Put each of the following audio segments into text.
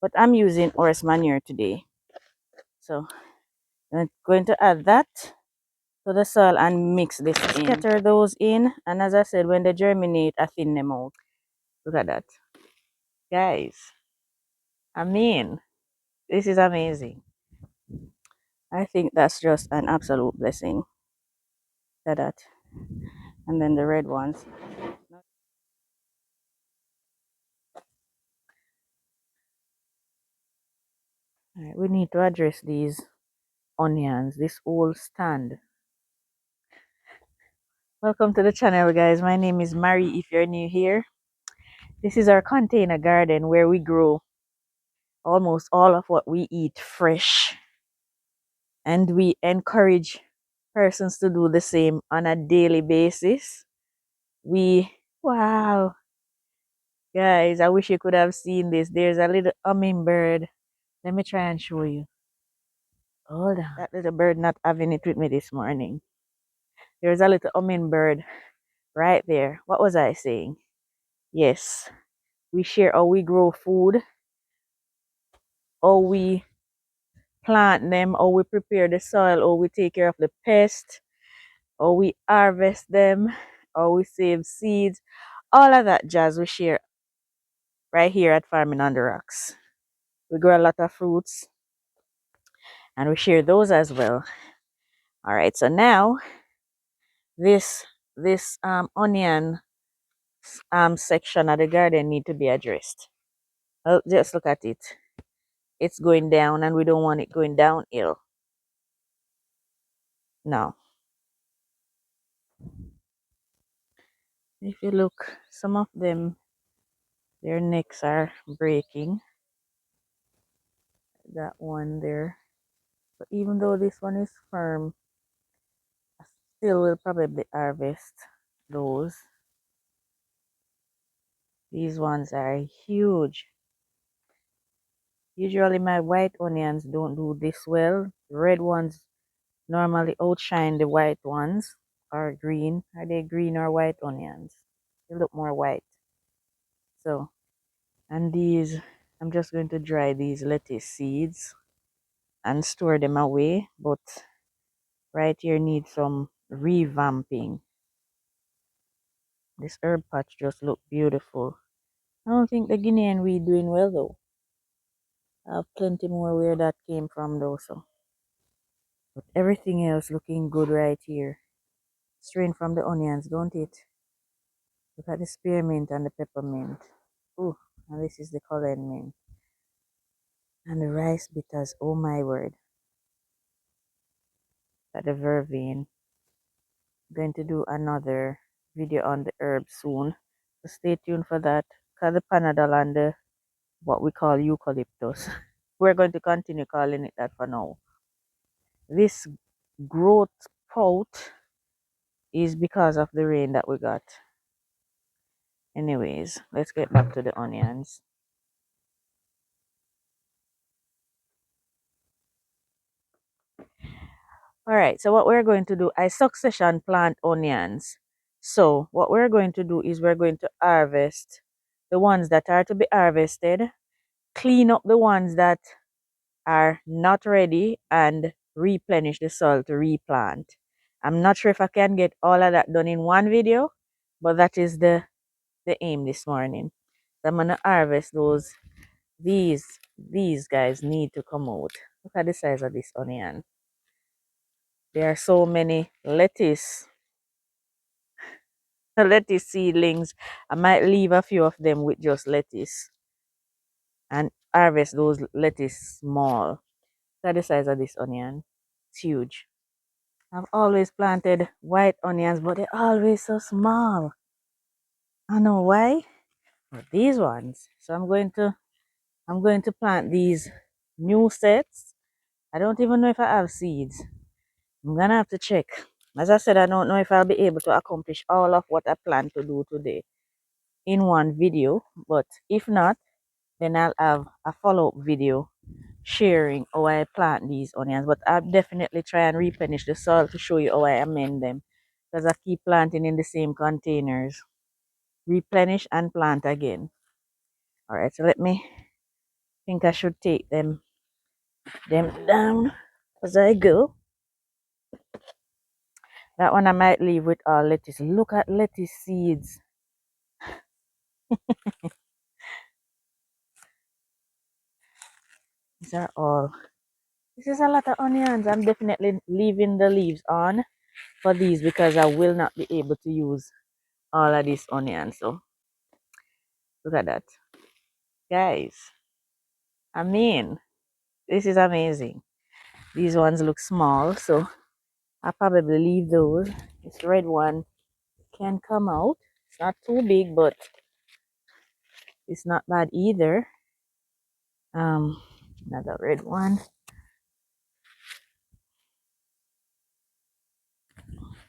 but I'm using horse manure today. So I'm going to add that to the soil and mix this in. Scatter those in, and as I said, when they germinate, I thin them out. Look at that. Guys, I mean, this is amazing. I think that's just an absolute blessing. Look at that. And then the red ones. All right, we need to address these onions, this whole stand. Welcome to the channel, guys. My name is Mary. If you're new here, this is our container garden where we grow almost all of what we eat fresh, and we encourage persons to do the same on a daily basis. Wow, guys, I wish you could have seen this. There's a little hummingbird. Let me try and show you. Hold on. That little bird not having it with me this morning. There's a little hummingbird right there. What was I saying? Yes, we share how we grow food, how we plant them, how we prepare the soil, how we take care of the pests, how we harvest them, how we save seeds. All of that jazz we share right here at Farming on the Rocks. We grow a lot of fruits and we share those as well. All right, so now this onion section of the garden need to be addressed. Just look at it. It's going down and we don't want it going downhill. No. If you look, some of them, their necks are breaking. That one there. But even though this one is firm, I still will probably harvest those. These ones are huge. Usually my white onions don't do this well. The red ones normally outshine the white ones, or green. Are they green or white onions? They look more white. So, and these, I'm just going to dry these lettuce seeds and store them away, but right here needs some revamping. This herb patch just look beautiful. I don't think the Guinean weed doing well though. I have plenty more where that came from though, so. But everything else looking good right here. Strain from the onions, don't it? Look at the spearmint and the peppermint. Ooh, and this is the colored mint. And the rice bitters, oh my word. At the vervain. Going to do another video on the herbs soon. So stay tuned for that. Cause the panadol and the what we call eucalyptus. We're going to continue calling it that for now. This growth pout is because of the rain that we got. Anyways, let's get back to the onions. All right, so what we're going to do, I succession plant onions. So what we're going to do is we're going to harvest the ones that are to be harvested, clean up the ones that are not ready, and replenish the soil to replant. I'm not sure if I can get all of that done in one video, but that is the aim this morning. So I'm gonna harvest those. These guys need to come out. Look at the size of this onion. There are so many lettuce seedlings. I might leave a few of them with just lettuce and harvest those lettuce small. Look at the size of this onion. It's huge. I've always planted white onions, but they're always so small. I know why. But these ones. So I'm going to plant these new sets. I don't even know if I have seeds. I'm gonna have to check. As I said, I don't know if I'll be able to accomplish all of what I plan to do today in one video, but if not, then I'll have a follow-up video sharing how I plant these onions. But I'll definitely try and replenish the soil to show you how I amend them, because I keep planting in the same containers. Replenish and plant again. All right, so let me Think I should take them down as I go. That one I might leave with all lettuce. Look at lettuce seeds. These are all. This is a lot of onions. I'm definitely leaving the leaves on for these because I will not be able to use all of these onions. So look at that. Guys, I mean, this is amazing. These ones look small, so I'll probably leave those. This red one can come out. It's not too big, but it's not bad either. Another red one.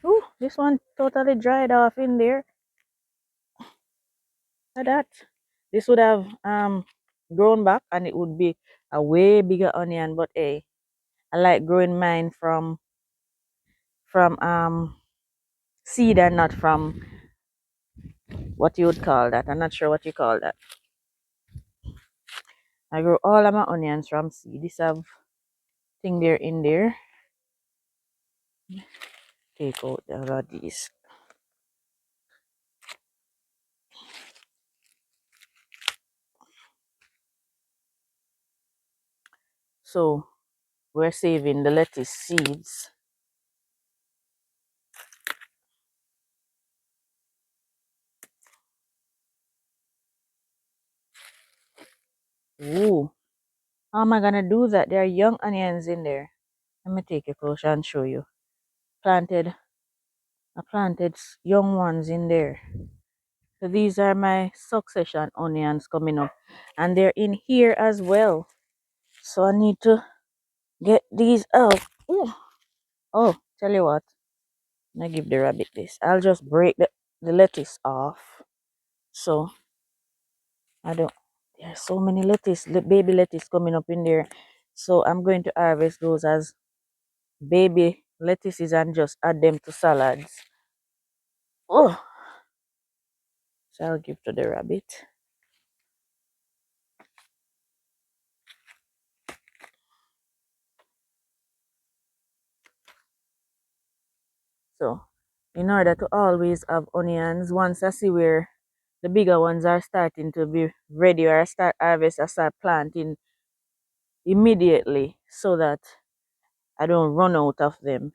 Ooh, this one totally dried off in there. Look at that. This would have grown back and it would be a way bigger onion, but hey, I like growing mine from seed and not from what you would call that. I'm not sure what you call that. I grow all of my onions from seed. This have thing there in there. Take out all of these. So we're saving the lettuce seeds. Ooh, how am I gonna do that? There are young onions in there. Let me take a closer and show you. I planted young ones in there. So these are my succession onions coming up, and they're in here as well. So I need to get these out. Ooh. Oh, tell you what, I give the rabbit this. I'll just break the lettuce off. So I don't. There's so many lettuce, baby lettuce coming up in there. So I'm going to harvest those as baby lettuces and just add them to salads. Oh, so I'll give to the rabbit. So in order to always have onions, once I see where the bigger ones are starting to be ready or I start harvest, I start planting immediately so that I don't run out of them.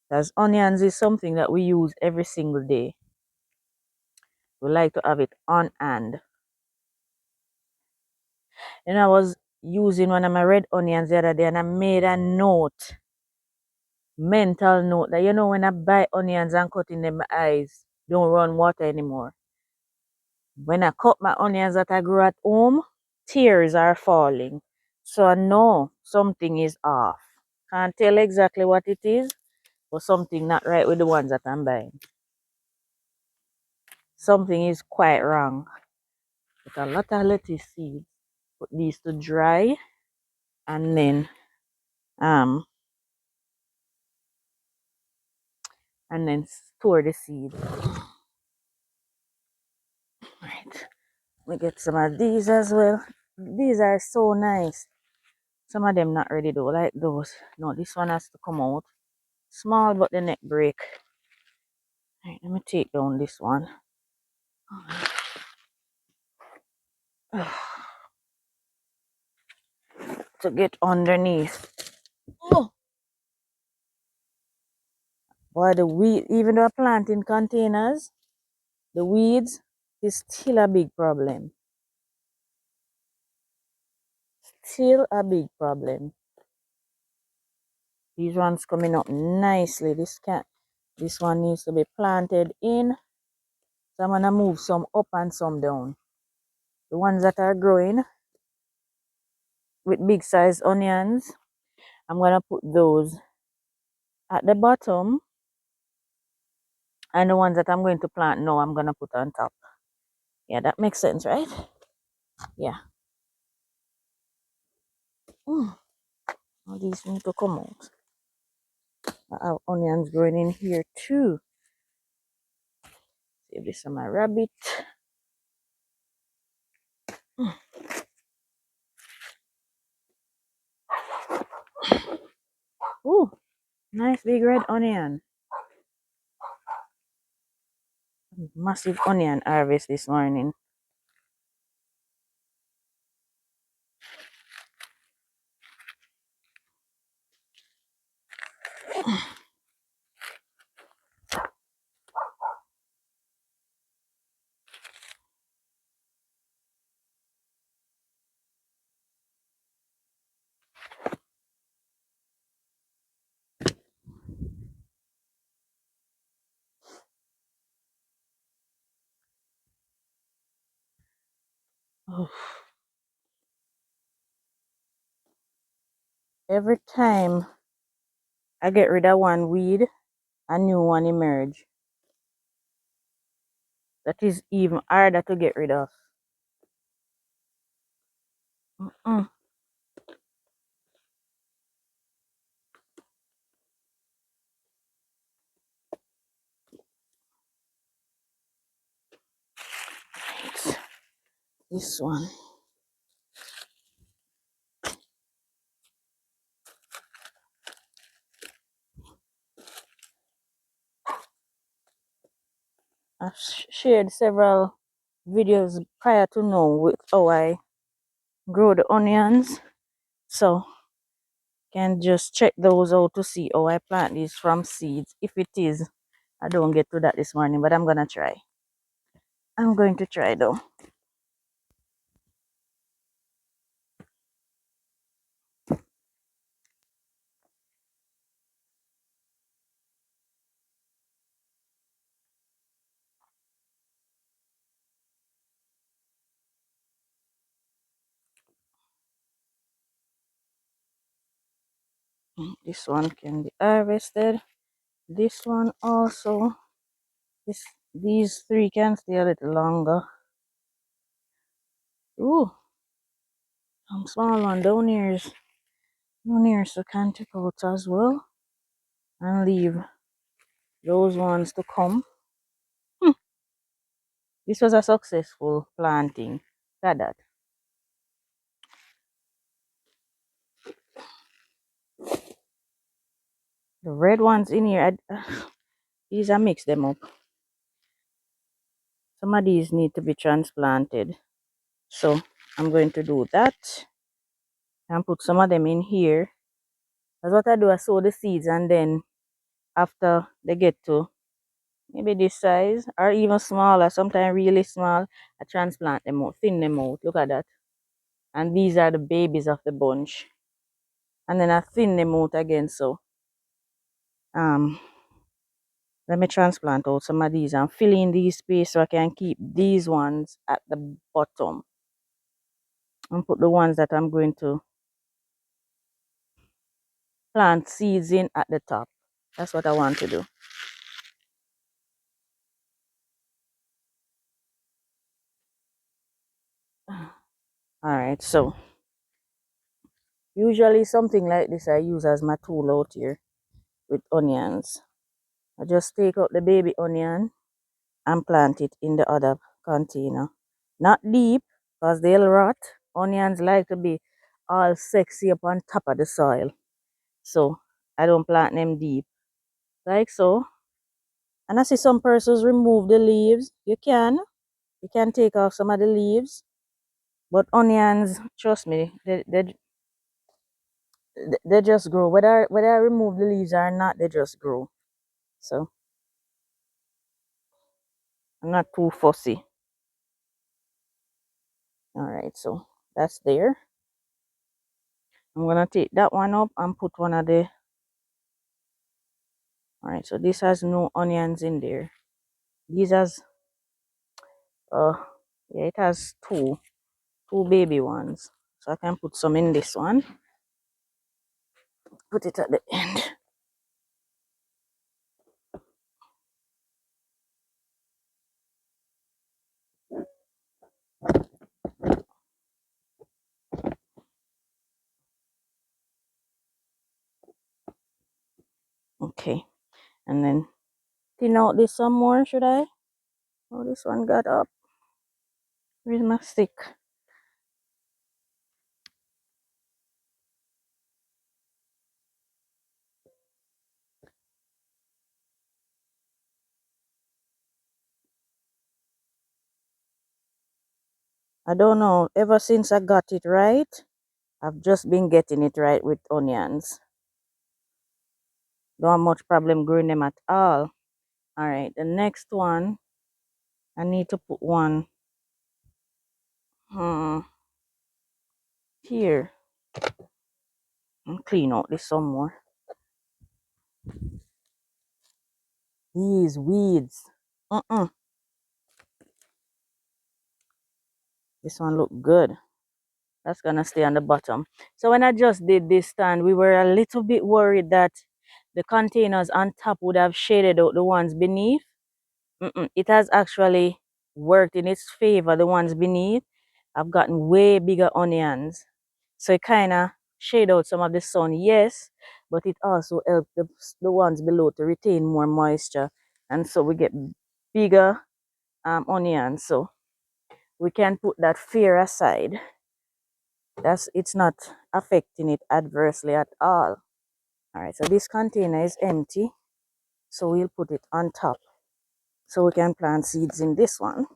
Because onions is something that we use every single day. We like to have it on hand. And I was using one of my red onions the other day and I made a note, mental note, that when I buy onions and cut in them, my eyes don't run water anymore. When I cut my onions that I grew at home, tears are falling. So I know something is off. Can't tell exactly what it is, but something not right with the ones that I'm buying. Something is quite wrong. With a lot of lettuce seeds. Put these to dry and then um store the seeds. Right. We get some of these as well. These are so nice. Some of them not ready though, like those. No, this one has to come out. Small but the neck break. Right, let me take down this one. To get underneath. Oh, boy, the weed, even though I plant in containers, the weeds is still a big problem. Still a big problem. These ones coming up nicely. This one needs to be planted in. So I'm gonna move some up and some down. The ones that are growing with big size onions, I'm gonna put those at the bottom, and the ones that I'm going to plant now, I'm gonna put on top. Yeah, that makes sense, right? Yeah. All these need to come out. I have onions growing in here too. Save this for my rabbit. Ooh, nice big red onion. Massive onion harvest this morning. Oh, every time I get rid of one weed, a new one emerge. That is even harder to get rid of. Mm-mm. This one. I've shared several videos prior to now with how I grow the onions. So can just check those out to see how I plant these from seeds. If it is, I don't get to that this morning, but I'm gonna try. I'm going to try though. This one can be harvested. This one also. These three can stay a little longer. Ooh, some small one down here, so can take out as well and leave those ones to come. Hmm, this was a successful planting. Look at that. The red ones in here, these I mix them up. Some of these need to be transplanted. So I'm going to do that and put some of them in here. That's what I do. I sow the seeds and then after they get to maybe this size or even smaller, sometimes really small, I transplant them out, thin them out. Look at that. And these are the babies of the bunch. And then I thin them out again. So um let me transplant out some of these and fill in these space so I can keep these ones at the bottom and put the ones that I'm going to plant seeds in at the top. That's what I want to do. All right, so usually something like this I use as my tool out here with onions. I just take out the baby onion and plant it in the other container. Not deep because they'll rot. Onions like to be all sexy up on top of the soil. So I don't plant them deep. Like so. And I see some persons remove the leaves. You can. You can take off some of the leaves. But onions, trust me, they just grow. Whether I remove the leaves or not, they just grow. So I'm not too fussy. All right, so that's there. I'm gonna take that one up and put one of the. All right, so this has no onions in there. These has uh yeah, it has two baby ones. So I can put some in this one. Put it at the end. Okay, and then thin out this some more. Should I? Oh, this one got up. Where's my stick? I don't know. Ever since I got it right, I've just been getting it right with onions. Don't have much problem growing them at all. All right, the next one, I need to put one here and clean out this some more. These weeds. This one look good. That's gonna stay on the bottom. So when I just did this stand, we were a little bit worried that the containers on top would have shaded out the ones beneath. It has actually worked in its favor, the ones beneath. I've gotten way bigger onions. So it kind of shade out some of the sun, yes, but it also helps the ones below to retain more moisture. And so we get bigger onions. So we can put that fear aside. It's not affecting it adversely at all. All right, so this container is empty. So we'll put it on top. So we can plant seeds in this one.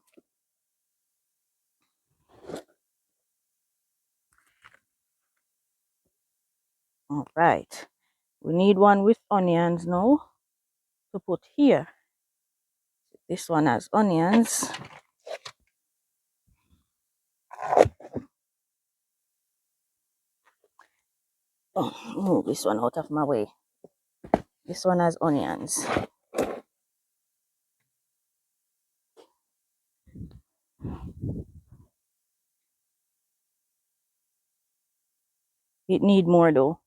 All right. We need one with onions now to put here. This one has onions. Oh, move this one out of my way. This one has onions. It need more though.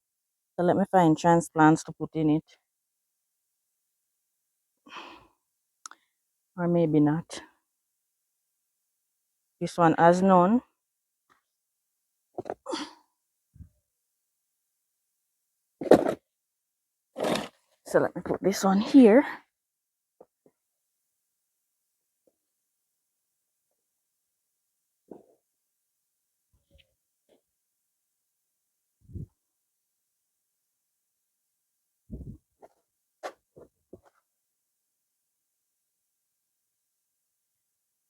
So let me find transplants to put in it. Or maybe not. This one has none. So let me put this one here.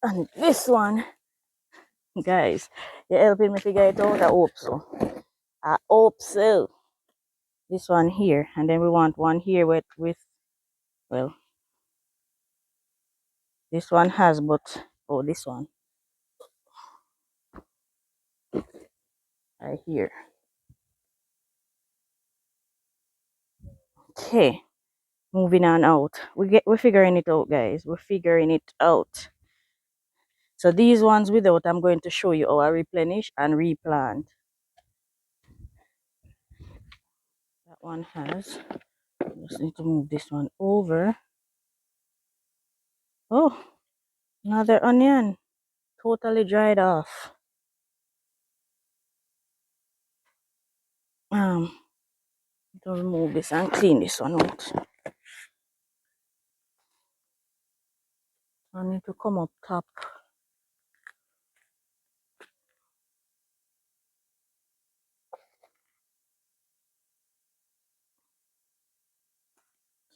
And this one, guys, you're helping me figure it out. I hope so. I hope so. This one here. And then we want one here with well, this one has, but oh, this one right here. Okay, moving on out. We're figuring it out, guys. We're figuring it out. So these ones without, I'm going to show you how I replenish and replant. That one has. Just need to move this one over. Oh, another onion. Totally dried off. To remove this and clean this one out. I need to come up top.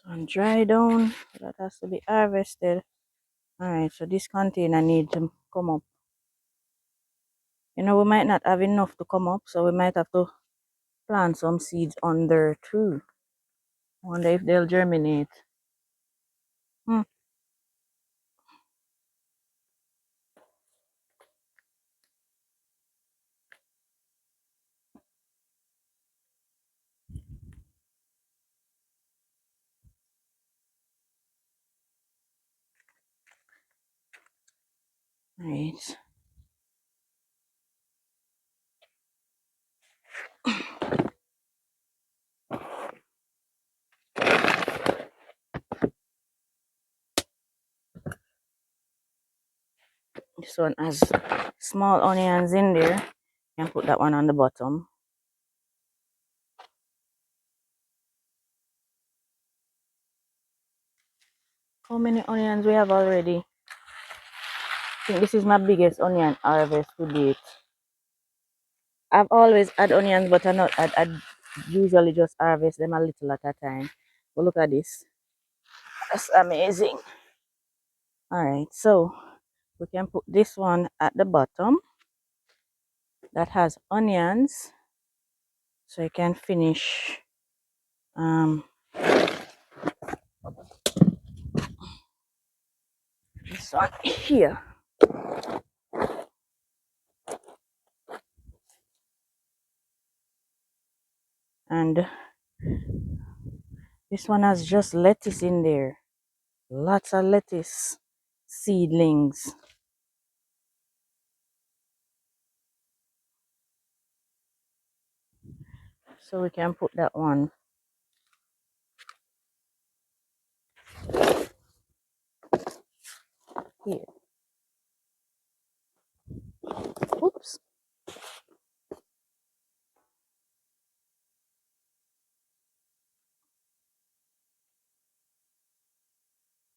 So and dry down. That has to be harvested. Alright, so this container need to come up. You know, we might not have enough to come up, so we might have to plant some seeds under too. Wonder if they'll germinate. Right. This one has small onions in there. You can put that one on the bottom. How many onions we have already? I think this is my biggest onion harvest to date. I've always had onions, but I usually just harvest them a little at a time. But look at this. That's amazing. Alright, so we can put this one at the bottom. that has onions, so I can finish this one here. And this one has just lettuce in there. Lots of lettuce seedlings. So we can put that one here. Oops.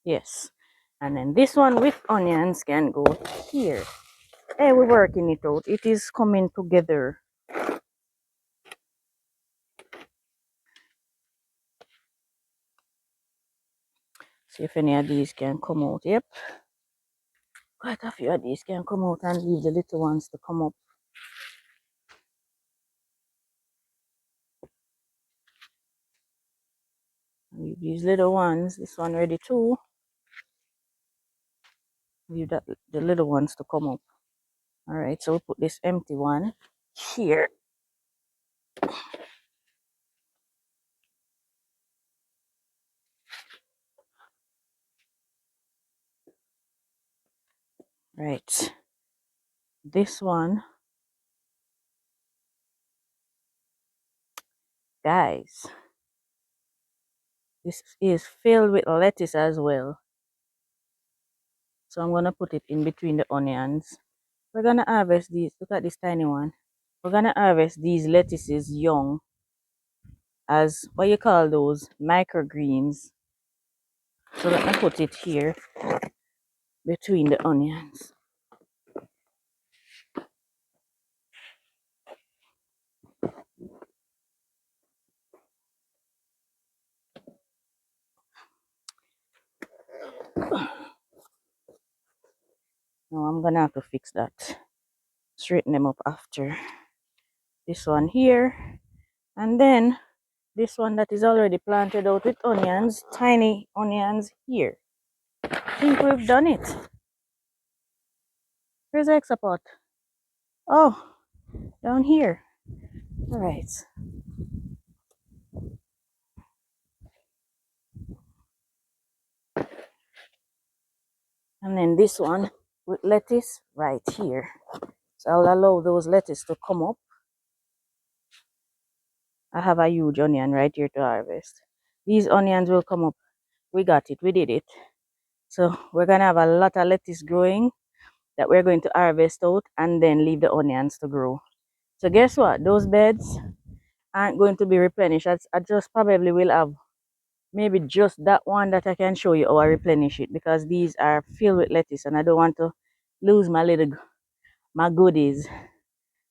Yes. And then this one with onions can go here. Hey, we're working it out. It is coming together. See if any of these can come out. Yep. Quite a few of these can come out, and leave the little ones to come up. Leave these little ones. This one ready too. Leave that the little ones to come up. Alright, so we'll put this empty one here. Right. This one, guys, this is filled with lettuce as well. So I'm gonna put it in between the onions. We're gonna harvest these. Look at this tiny one. We're gonna harvest these lettuces young as what you call those microgreens. So let me put it here between the onions. Now I'm gonna have to fix that. Straighten them up after. This one here, and then this one that is already planted out with onions, tiny onions here. I think we've done it. Where's the extra pot? Oh, down here. All right. And then this one with lettuce right here. So I'll allow those lettuce to come up. I have a huge onion right here to harvest. These onions will come up. We got it. We did it. So we're going to have a lot of lettuce growing that we're going to harvest out and then leave the onions to grow. So guess what? Those beds aren't going to be replenished. I just probably will have maybe just that one that I can show you how I replenish it, because these are filled with lettuce and I don't want to lose my goodies.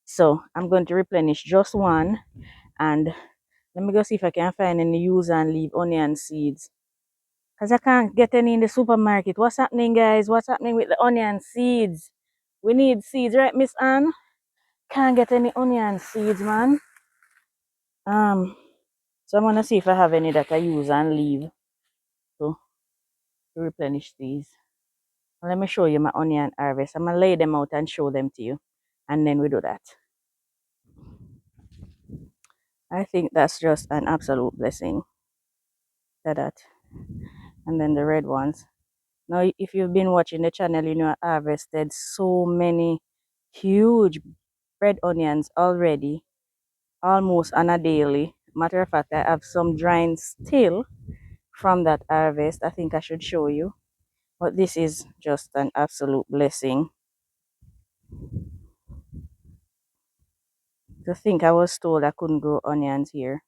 So I'm going to replenish just one, and let me go see if I can find any use and leave onion seeds, because I can't get any in the supermarket. What's happening, guys? What's happening with the onion seeds? We need seeds, right, Miss Anne? Can't get any onion seeds, man. So I'm gonna see if I have any that I use and leave to replenish these. Let me show you my onion harvest. I'm gonna lay them out and show them to you, and then we do that. I think that's just an absolute blessing. That. And then the red ones. Now, if you've been watching the channel, you know I harvested so many huge red onions already, almost on a daily. Matter of fact, I have some drying still from that harvest. I think I should show you. But this is just an absolute blessing. To think I was told I couldn't grow onions here.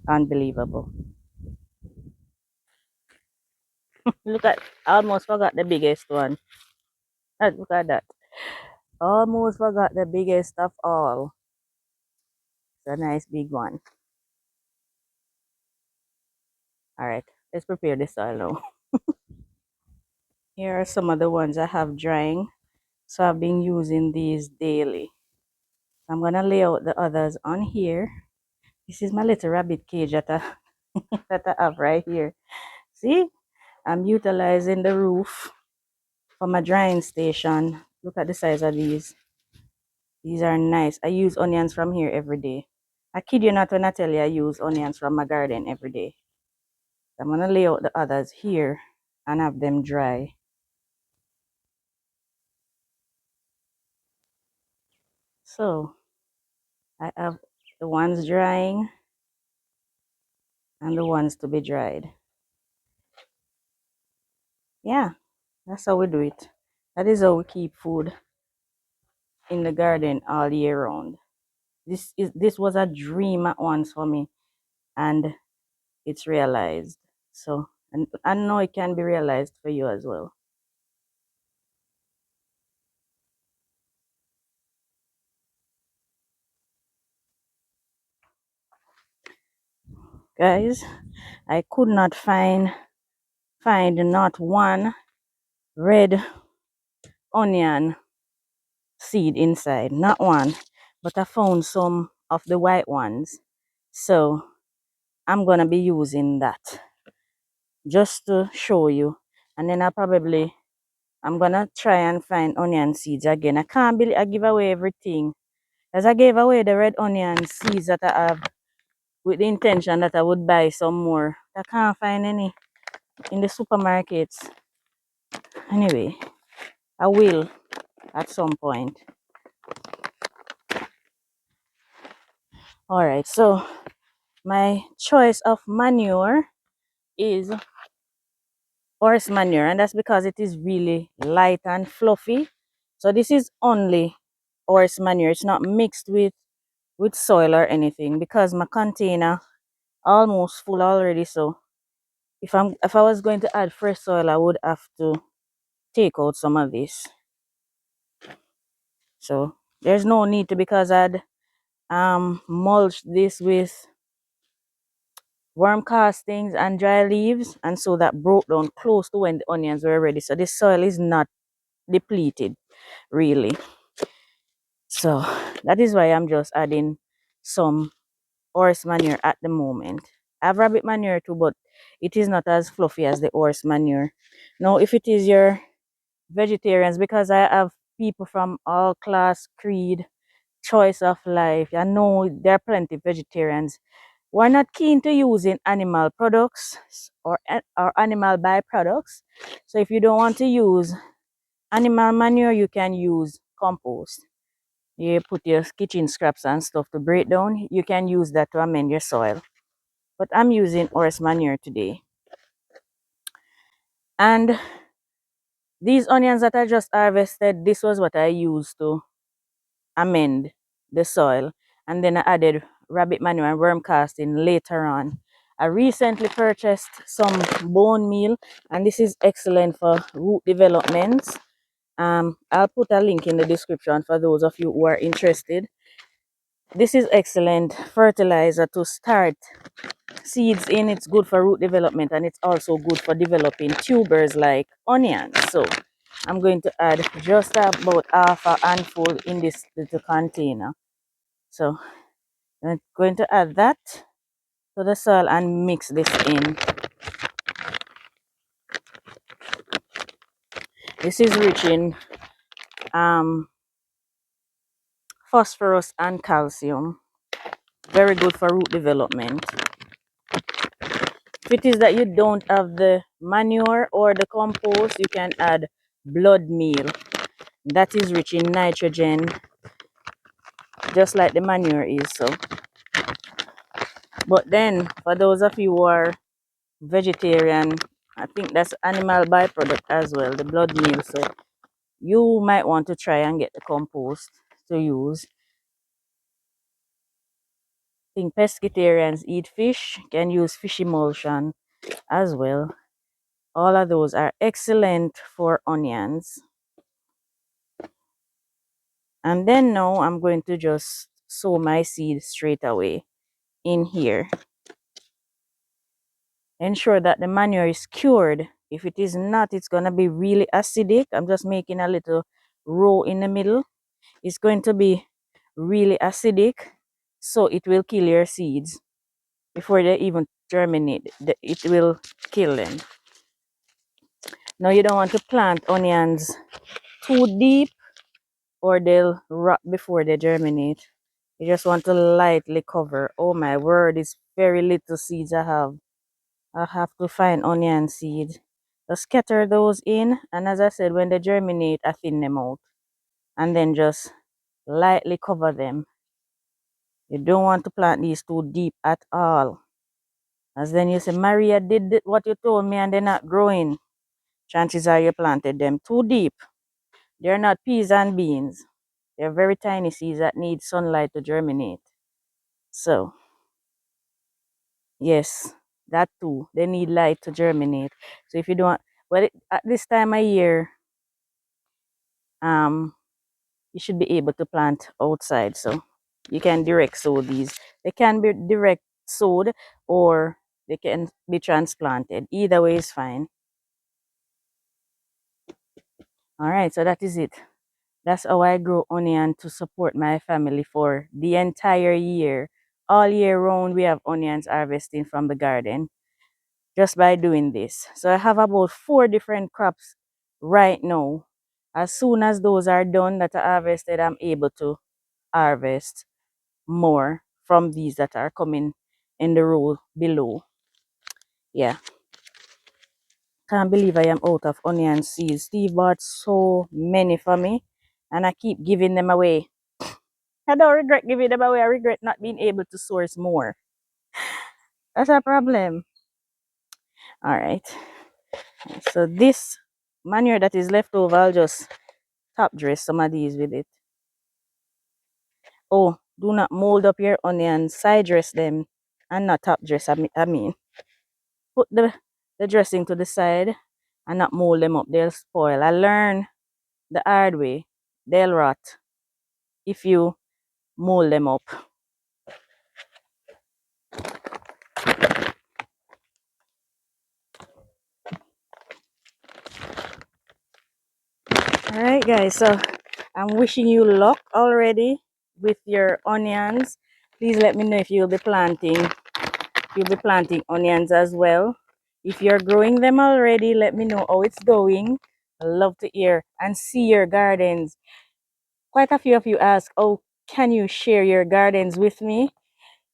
Unbelievable. Look at, I almost forgot the biggest one. Look at that. Almost forgot the biggest of all. It's a nice big one. Alright, let's prepare the soil now. Here are some of the ones I have drying. So I've been using these daily. I'm gonna lay out the others on here. This is my little rabbit cage that I, that I have right here. See, I'm utilizing the roof for my drying station. Look at the size of these. These are nice. I use onions from here every day. I kid you not when I tell you I use onions from my garden every day. I'm gonna lay out the others here and have them dry. So I have the ones drying and the ones to be dried. Yeah, that's how we do it. That is how we keep food in the garden all year round. This was a dream at once for me, and it's realized. So, and I know it can be realized for you as well. Guys, I could not find not one red onion seed inside, not one, but I found some of the white ones. So I'm gonna be using that just to show you, and then I'm gonna try and find onion seeds again. I can't believe I give away everything, as I gave away the red onion seeds that I have with the intention that I would buy some more. I can't find any in the supermarkets. Anyway, I will at some point. All right, so my choice of manure is horse manure, and that's because it is really light and fluffy. So this is only horse manure. It's not mixed with soil or anything, because my container almost full already. So if I was going to add fresh soil, I would have to take out some of this. So there's no need to, because I'd mulched this with worm castings and dry leaves, and so that broke down close to when the onions were ready. So this soil is not depleted really. So that is why I'm just adding some horse manure at the moment. I have rabbit manure too, but it is not as fluffy as the horse manure. Now, if it is your vegetarians, because I have people from all class, creed, choice of life, I know there are plenty of vegetarians who are not keen to using animal products or animal byproducts. So if you don't want to use animal manure, you can use compost. You put your kitchen scraps and stuff to break down. You can use that to amend your soil. But I'm using horse manure today. And these onions that I just harvested, this was what I used to amend the soil. And then I added rabbit manure and worm casting later on. I recently purchased some bone meal, and this is excellent for root development. I'll put a link in the description for those of you who are interested. This is excellent fertilizer to start seeds in. It's good for root development, and it's also good for developing tubers like onions. So I'm going to add just about half a handful in this little container. So I'm going to add that to the soil and mix this in. This is rich in phosphorus and calcium. Very good for root development. If it is that you don't have the manure or the compost, you can add blood meal. That is rich in nitrogen, just like the manure is. So, but then for those of you who are vegetarian, I think that's animal byproduct as well, the blood meal. So you might want to try and get the compost to use. I think pescatarians eat fish, can use fish emulsion as well. All of those are excellent for onions. And then now I'm going to just sow my seed straight away in here. Ensure that the manure is cured. If it is not, it's going to be really acidic. I'm just making a little row in the middle. It's going to be really acidic, so it will kill your seeds before they even germinate. It will kill them. Now you don't want to plant onions too deep or they'll rot before they germinate. You just want to lightly cover. Oh my word, it's very little seeds I have. I have to find onion seeds. Just scatter those in, and as I said, when they germinate, I thin them out. And then just lightly cover them. You don't want to plant these too deep at all. As then you say, Maria did what you told me and they're not growing. Chances are you planted them too deep. They're not peas and beans. They're very tiny seeds that need sunlight to germinate. So, yes, that too. They need light to germinate. So if you don't, well, at this time of year, um, you should be able to plant outside. So you can direct sow these. They can be direct sowed or they can be transplanted. Either way is fine. All right, so that is it. That's how I grow onion to support my family for the entire year. All year round, we have onions harvesting from the garden just by doing this. So I have about 4 different crops right now. As soon as those are done that are harvested, I'm able to harvest more from these that are coming in the row below. Yeah, can't believe I am out of onion seeds. Steve bought so many for me and I keep giving them away. I don't regret giving them away. I regret not being able to source more. That's a problem. All right. So this manure that is left over, I'll just top dress some of these with it. Oh, do not mold up your onions. Side dress them and not top dress. I mean, put the dressing to the side and not mold them up. They'll spoil. I learned the hard way. They'll rot if you mold them up. All right, guys. So I'm wishing you luck already with your onions. Please let me know if you'll be planting. You'll be planting onions as well. If you're growing them already, let me know how it's going. I love to hear and see your gardens. Quite a few of you ask, oh, can you share your gardens with me?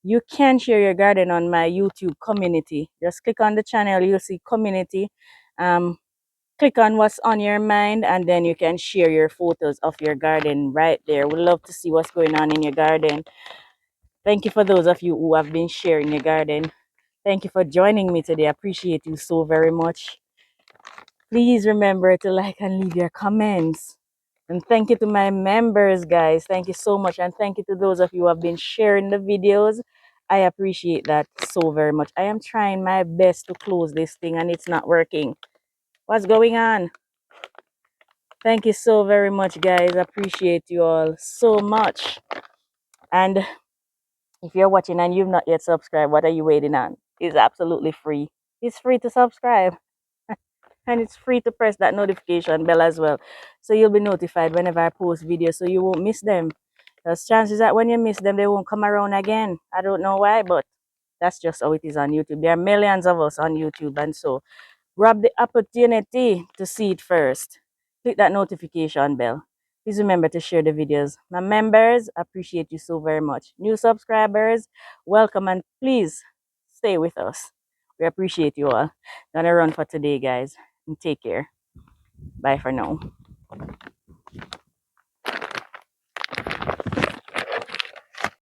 You can share your garden on my YouTube community. Just click on the channel, you'll see community. Click on what's on your mind, and then you can share your photos of your garden right there. We'd love to see what's going on in your garden. Thank you for those of you who have been sharing your garden. Thank you for joining me today. I appreciate you so very much. Please remember to like and leave your comments. And thank you to my members, guys. Thank you so much. And thank you to those of you who have been sharing the videos. I appreciate that so very much. I am trying my best to close this thing and it's not working. What's going on? Thank you so very much, guys. I appreciate you all so much. And if you're watching and you've not yet subscribed, what are you waiting on? It's absolutely free. It's free to subscribe. And it's free to press that notification bell as well. So you'll be notified whenever I post videos so you won't miss them. There's chances that when you miss them, they won't come around again. I don't know why, but that's just how it is on YouTube. There are millions of us on YouTube, and so grab the opportunity to see it first. Click that notification bell. Please remember to share the videos. My members, appreciate you so very much. New subscribers, welcome and please stay with us. We appreciate you all. Gonna run for today, guys. And take care. Bye for now.